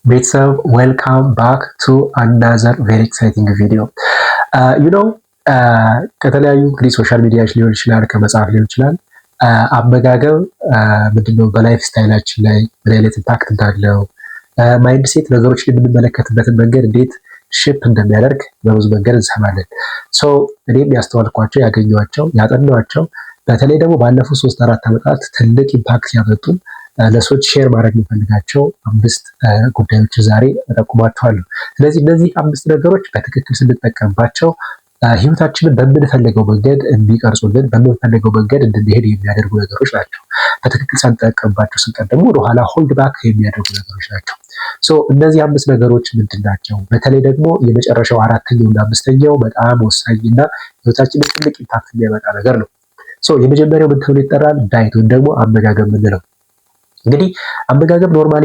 ቤተሰብ welcome back to another very exciting video. ከተለያዩ እንግዲህ ሶሻል ሚዲያዎች ሊሆን ይችላል፣ ከመጽሐፍ ሊሆን ይችላል። አመጋገብ ምንድነው በላይፍ ስታይላችን ላይ ምን አይነት ኢምፓክት እንዳለው፣ ማይንድ ሴት ነገሮችን የምንመለከትበትን መንገድ እንዴት ሼፕ እንደሚያደርግ በብዙ መንገድ እንሰማለን። እኔም ያስተዋልኳቸው፣ ያገኘኋቸው፣ ያጠናኋቸው በተለይ ደግሞ ባለፉት 3-4 ዓመታት ትልቅ ኢምፓክት ያመጡ ለሰዎች ሼር ማድረግ የሚፈልጋቸው 5 ጉዳዮች ዛሬ እጠቁማችኋለሁ። ስለዚህ እነዚህ 5 ነገሮች በትክክል ስንጠቀምባቸው ህይወታችንን በምንፈልገው መንገድ እንዲቀርጹልን፣ በምንፈልገው መንገድ እንድንሄድ የሚያደርጉ ነገሮች ናቸው። በትክክል ሳንጠቀምባቸው ስንቀር ደግሞ ወደኋላ ሆልድ ባክ የሚያደርጉ ነገሮች ናቸው። እነዚህ 5 ነገሮች ምንድን ናቸው? በተለይ ደግሞ የመጨረሻው 4ኛው እና 5ኛው በጣም ወሳኝና ህይወታችንን ትልቅ ኢምፓክት የሚያመጣ ነገር ነው። የመጀመሪያው ምን ተብሎ ይጠራል? ዳይት ወይም ደግሞ አመጋገብ የምንለው። እንግዲህ አመጋገብ ኖርማሊ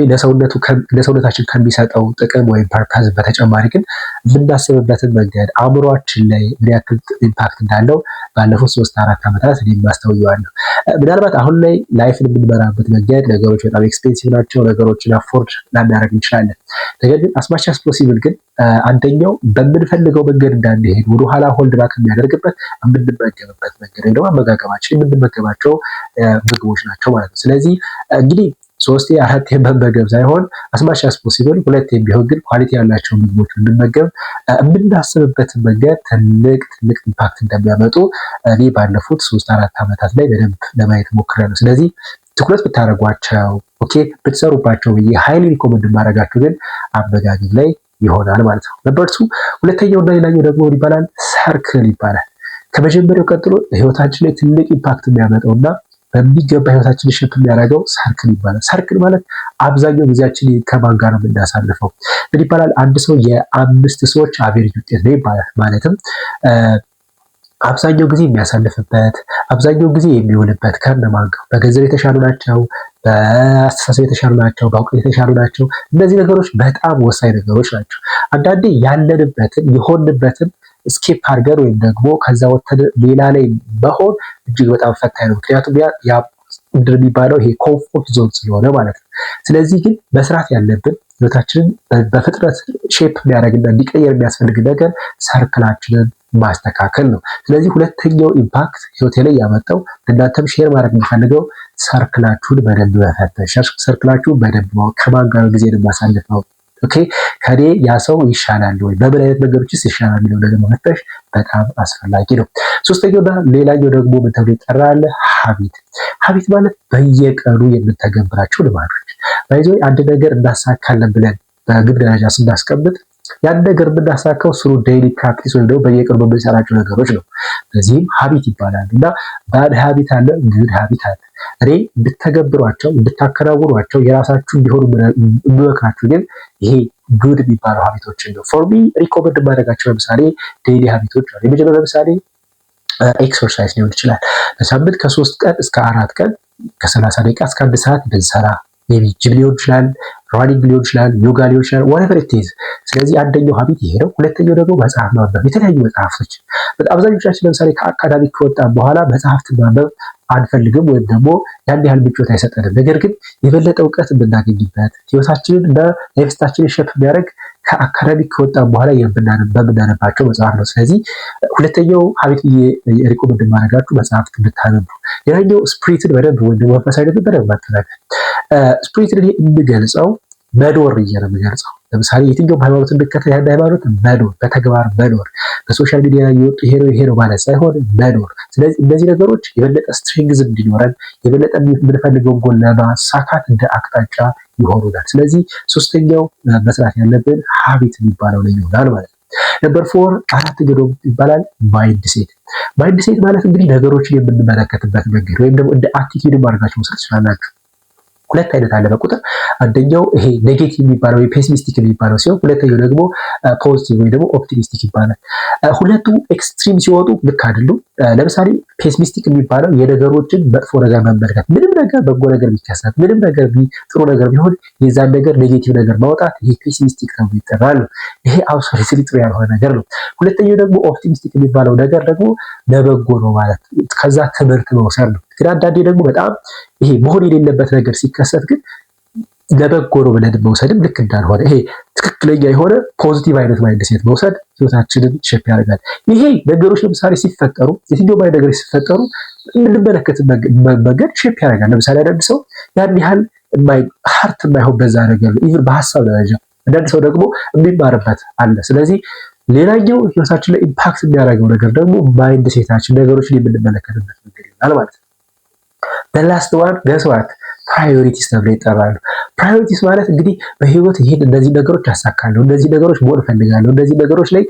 ለሰውነታችን ከሚሰጠው ጥቅም ወይም ፐርፐዝ በተጨማሪ ግን የምናስብበትን መንገድ አእምሯችን ላይ ምን ያክል ኢምፓክት እንዳለው ባለፉት 3-4 ዓመታት እኔም አስተውየዋለሁ። ምናልባት አሁን ላይ ላይፍን የምንመራበት መንገድ ነገሮች በጣም ኤክስፔንሲቭ ናቸው። ነገሮችን አፎርድ ላናደርግ እንችላለን። ነገር ግን አስማች አስ ፖሲብል ግን አንደኛው በምንፈልገው መንገድ እንዳንሄድ ወደኋላ ሆልድ ባክ የሚያደርግበት የምንመገብበት መንገድ ወይ ደግሞ አመጋገባችን የምንመገባቸው ምግቦች ናቸው ማለት ነው። ስለዚህ እንግዲህ 3-4 መመገብ ሳይሆን አስማች አስ ፖሲብል 2 ቢሆን ግን ኳሊቲ ያላቸው ምግቦች እንድንመገብ የምናስብበትን መንገድ ትልቅ ኢምፓክት እንደሚያመጡ እኔ ባለፉት 3-4 ዓመታት ላይ በደንብ ለማየት ሞክሬያለሁ። ስለዚህ ትኩረት ብታደርጓቸው ብትሰሩባቸው ብዬ ሃይሊ ሪኮመንድ የማደርጋችሁ ግን አመጋገብ ላይ ይሆናል ማለት ነው። ነምበር 2 ሁለተኛው እና ሌላኛው ደግሞ ይባላል ሰርክል ይባላል። ከመጀመሪያው ቀጥሎ ህይወታችን ላይ ትልቅ ኢምፓክት የሚያመጣውና በሚገባ ህይወታችንን ሼፕ የሚያደርገው ሰርክል ይባላል። ሰርክል ማለት አብዛኛው ጊዜያችን ከማን ጋር ነው የምናሳልፈው? ምን ይባላል? አንድ ሰው የ5 ሰዎች አቬሬጅ ውጤት ነው ይባላል። ማለትም አብዛኛው ጊዜ የሚያሳልፍበት፣ አብዛኛው ጊዜ የሚውልበት ከነማን ጋር? በገንዘብ የተሻሉ ናቸው፣ በአስተሳሰብ የተሻሉ ናቸው፣ በእውቀት የተሻሉ ናቸው። እነዚህ ነገሮች በጣም ወሳኝ ነገሮች ናቸው። አንዳንዴ ያለንበትን የሆንበትን ስኬፕ አድርገን ወይም ደግሞ ከዛ ወተን ሌላ ላይ መሆን እጅግ በጣም ፈታኝ ነው። ምክንያቱም ያ ምንድን የሚባለው ይሄ ኮምፎርት ዞን ስለሆነ ማለት ነው። ስለዚህ ግን መስራት ያለብን ህይወታችንን በፍጥነት ሼፕ የሚያደርግና እንዲቀየር የሚያስፈልግ ነገር ሰርክላችንን ማስተካከል ነው። ስለዚህ ሁለተኛው ኢምፓክት ህይወቴ ላይ ያመጣው እናንተም ሼር ማድረግ የሚፈልገው ሰርክላችሁን በደንብ መፈተሽ፣ ሰርክላችሁን በደንብ ማወቅ፣ ከማን ጋር ጊዜ ማሳለፍ ኦኬ ከኔ ያ ሰው ይሻላል ወይ፣ በምን አይነት ነገሮችስ ይሻላል የሚለው ነገር መፈተሽ በጣም አስፈላጊ ነው። ሶስተኛውና ሌላኛው ደግሞ ምን ተብሎ ይጠራል? ሀቢት ማለት በየቀኑ የምንተገብራቸው ልማዶች። ባይዘው አንድ ነገር እናሳካለን ብለን በግብ ደረጃ ስናስቀምጥ ያን ነገር የምናሳካው ስሩ ዴይሊ ፕራክቲስ ወይም ደግሞ በየቀኑ በምንሰራቸው ነገሮች ነው። በዚህም ሀቢት ይባላል እና ባድ ሀቢት አለ፣ ጉድ ሀቢት አለ። እኔ እንድተገብሯቸው እንድታከናውኗቸው የራሳችሁ እንዲሆኑ የምመክራችሁ ግን ይሄ ጉድ የሚባለው ሀቢቶችን ነው። ፎር ሚ ሪኮመንድ የማደርጋቸው ለምሳሌ ዴይሊ ሀቢቶች አሉ። የመጀመሪያው ለምሳሌ ኤክሰርሳይዝ ሊሆን ይችላል። በሳምንት ከ3 ቀን እስከ 4 ቀን ከ30 ደቂቃ እስከ 1 ሰዓት ብንሰራ፣ ጂም ሊሆን ይችላል፣ ራኒንግ ሊሆን ይችላል፣ ዮጋ ሊሆን ይችላል፣ whatever it is። ስለዚህ አንደኛው ሀቢት ይሄ ነው። ሁለተኛው ደግሞ መጽሐፍ ማንበብ፣ የተለያዩ መጽሐፍቶች። አብዛኞቻችን ለምሳሌ ከአካዳሚክ ከወጣን በኋላ መጽሐፍትን ማንበብ አንፈልግም ወይም ደግሞ ያን ያህል ምቾት አይሰጠንም። ነገር ግን የበለጠ እውቀት የምናገኝበት ህይወታችንን እና ላይፍስታይላችንን ሼፕ የሚያደርግ ከአካዳሚክ ከወጣን በኋላ በምናነባቸው መጽሐፍ ነው። ስለዚህ ሁለተኛው ሀቢት ሪኮመንድ የማደርጋችሁ መጽሐፍት ብታነቡ። ሌላኛው ስፕሪትን በደንብ ወይም ደግሞ መንፈሳዊነትን በደንብ ማጠናከር። ስፕሪትን የምገልጸው መኖር ብዬ ነው የምገልጸው። ለምሳሌ የትኛውም ሃይማኖት እንድከተል ያን ሃይማኖት መኖር፣ በተግባር መኖር፣ በሶሻል ሚዲያ ላይ የወጡ ይሄ ነው ማለት ሳይሆን መኖር። ስለዚህ እነዚህ ነገሮች የበለጠ ስትሪንግዝ እንዲኖረን የበለጠ የምንፈልገውን ጎል ለማሳካት እንደ አቅጣጫ ይሆኑናል። ስለዚህ ሶስተኛው መስራት ያለብን ሀቢት የሚባለው ላይ ይሆናል ማለት ነው። ነምበር 4 አራተኛው ደግሞ ይባላል ማይንድ ሴት። ማይንድ ሴት ማለት እንግዲህ ነገሮችን የምንመለከትበት መንገድ ወይም ደግሞ እንደ አቲቲዩድ ማድረጋቸው መስራት ትችላላችሁ። 2 አይነት አለ በቁጥር። አንደኛው ይሄ ኔጌቲቭ የሚባለው ወይ ፔሲሚስቲክ የሚባለው ሲሆን ሁለተኛው ደግሞ ፖዚቲቭ ወይ ደግሞ ኦፕቲሚስቲክ ይባላል። ሁለቱ ኤክስትሪም ሲወጡ ልክ አይደሉም። ለምሳሌ ፔሲሚስቲክ የሚባለው የነገሮችን መጥፎ ነገር መመልከት፣ ምንም ነገር በጎ ነገር ቢከሰት፣ ምንም ነገር ጥሩ ነገር ቢሆን የዛን ነገር ኔጌቲቭ ነገር ማውጣት፣ ይሄ ፔሲሚስቲክ ተብሎ ይጠራል። ይሄ አብሶሉትሊ ጥሩ ያልሆነ ነገር ነው። ሁለተኛው ደግሞ ኦፕቲሚስቲክ የሚባለው ነገር ደግሞ ለበጎ ነው ማለት ከዛ ትምህርት መውሰድ ነው። ግን አንዳንዴ ደግሞ በጣም ይሄ መሆን የሌለበት ነገር ሲከሰት ግን ለበጎ ነው ብለን መውሰድም ልክ እንዳልሆነ ይሄ ትክክለኛ የሆነ ፖዚቲቭ አይነት ማይንድ ሴት መውሰድ ህይወታችንን ሼፕ ያደርጋል። ይሄ ነገሮች ለምሳሌ ሲፈጠሩ የትኛውም አይነት ነገሮች ሲፈጠሩ የምንመለከት መንገድ ሼፕ ያደርጋል። ለምሳሌ አንዳንድ ሰው ያን ያህል ሀርት የማይሆን በዛ ነገር ኢቭን በሀሳብ ደረጃ አንዳንድ ሰው ደግሞ የሚማርበት አለ። ስለዚህ ሌላኛው ህይወታችን ላይ ኢምፓክት የሚያደርገው ነገር ደግሞ ማይንድ ሴታችን ነገሮችን የምንመለከትበት መንገድ ይሆናል ማለት ነው። በላስት ዋን ገስዋት ፕራዮሪቲስ ተብለው ይጠራሉ። ፕራዮሪቲስ ማለት እንግዲህ በህይወት ይሄን እነዚህ ነገሮች አሳካለሁ፣ እነዚህ ነገሮች መሆን እፈልጋለሁ፣ እነዚህ ነገሮች ላይ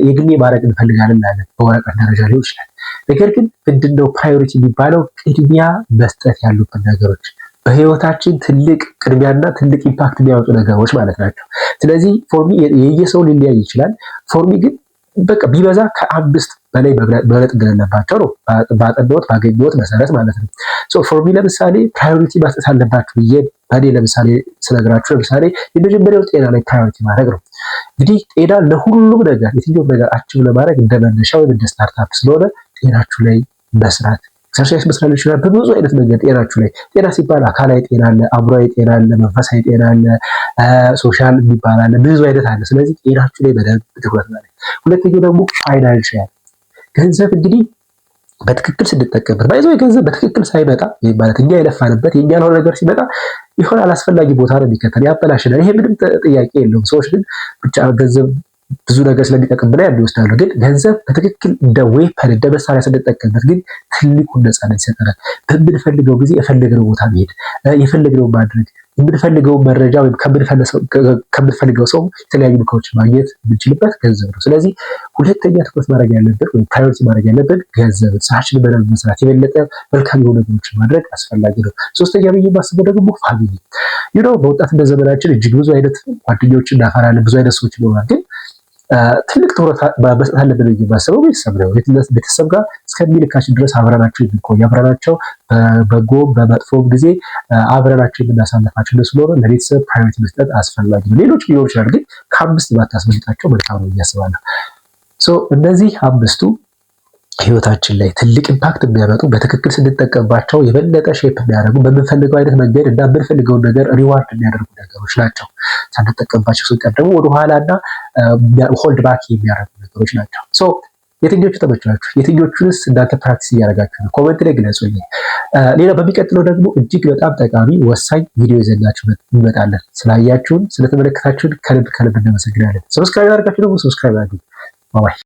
የግሌ ማድረግ እንፈልጋለን እንላለን በወረቀት ደረጃ ሊሆን ይችላል። ነገር ግን ምንድነው ፕራዮሪቲ የሚባለው? ቅድሚያ መስጠት ያሉብን ነገሮች በህይወታችን ትልቅ ቅድሚያና ትልቅ ኢምፓክት የሚያወጡ ነገሮች ማለት ናቸው። ስለዚህ ፎርሚ የየሰው ሊለያይ ይችላል። ፎርሚ ግን በቃ ቢበዛ ከ5 በላይ መብለጥ እንደሌለባቸው ነው ባጠናሁት ባገኘሁት መሰረት ማለት ነው። ፎርሚ ለምሳሌ ፕራዮሪቲ መስጠት አለባችሁ ብዬ በእኔ ለምሳሌ ስነግራችሁ ለምሳሌ የመጀመሪያው ጤና ላይ ፕራዮሪቲ ማድረግ ነው። እንግዲህ ጤና ለሁሉም ነገር የትኛውም ነገር አችም ለማድረግ እንደ መነሻ ወይም እንደ ስታርታፕ ስለሆነ ጤናችሁ ላይ መስራት ኤክሰርሳይዝ መስራት ይችላል። በብዙ አይነት መንገድ ጤናችሁ ላይ ጤና ሲባል አካላዊ ጤና አለ፣ አእምሯዊ ጤና አለ፣ መንፈሳዊ ጤና አለ፣ ሶሻል የሚባል አለ፣ ብዙ አይነት አለ። ስለዚህ ጤናችሁ ላይ በደንብ ትኩረት ማለት። ሁለተኛው ደግሞ ፋይናንሻል ገንዘብ እንግዲህ በትክክል ስንጠቀምበት ባይዘው ገንዘብ በትክክል ሳይመጣ ማለት እኛ የለፋንበት የኛ ያልሆነ ነገር ሲመጣ ይሆን አላስፈላጊ ቦታ ነው የሚከተል ያበላሽናል። ይሄ ምንም ጥያቄ የለውም። ሰዎች ግን ብቻ ገንዘብ ብዙ ነገር ስለሚጠቅም ብላ ይወስዳሉ። ግን ገንዘብ በትክክል እንደ ዌፐን እንደ መሳሪያ ስንጠቀምበት ግን ትልቁን ነፃነት ይሰጠናል። በምንፈልገው ጊዜ የፈለግነው ቦታ መሄድ፣ የፈለግነው ማድረግ፣ የምንፈልገው መረጃ ወይም ከምንፈልገው ሰው የተለያዩ ምክሮችን ማግኘት የምንችልበት ገንዘብ ነው። ስለዚህ ሁለተኛ ትኩረት ማድረግ ያለብን ወይም ፕራዮሪቲ ማድረግ ያለብን ገንዘብ፣ ስራችንን በደንብ መስራት፣ የበለጠ መልካም የሆኑ ነገሮችን ማድረግ አስፈላጊ ነው። ሶስተኛ ብዬ የማስበው ደግሞ ፋሚሊ በወጣትነት ዘመናችን እጅግ ብዙ አይነት ጓደኞችን እናፈራለን፣ ብዙ አይነት ሰዎች ይኖራል። ግን ትልቅ ትኩረት መስጠት አለብን ብዬ የማስበው ቤተሰብ ነው። ቤተሰብ ጋር እስከሚልካችን ድረስ አብረናቸው የምንቆይ አብረናቸው በበጎ በመጥፎም ጊዜ አብረናቸው የምናሳልፋቸው እነሱ ስለሆነ ለቤተሰብ ፕራዮሪቲ መስጠት አስፈላጊ ነው። ሌሎች ሊኖር ይችላል፣ ግን ከ5 ባታስበልጣቸው መልካም ነው ብዬ አስባለሁ። እነዚህ 5ቱ ህይወታችን ላይ ትልቅ ኢምፓክት የሚያመጡ በትክክል ስንጠቀምባቸው የበለጠ ሼፕ የሚያደርጉ በምንፈልገው አይነት መንገድ እና የምንፈልገውን ነገር ሪዋርድ የሚያደርጉ ነገሮች ናቸው። ሳንጠቀምባቸው ስንቀር ደግሞ ወደኋላና ሆልድ ባክ የሚያደርጉ ነገሮች ናቸው። የትኞቹ ተመቻችሁ? የትኞቹንስ እናንተ ፕራክቲስ እያደረጋችሁ ነው? ኮመንት ላይ ግለጹልኝ። ሌላ በሚቀጥለው ደግሞ እጅግ በጣም ጠቃሚ ወሳኝ ቪዲዮ ይዘንላችሁ እንመጣለን። ስላያችሁን ስለተመለከታችሁን ከልብ እናመሰግናለን። ሰብስክራይብ አድርጋችሁ ደግሞ ሰብስክራይብ አድርጉ። ባይ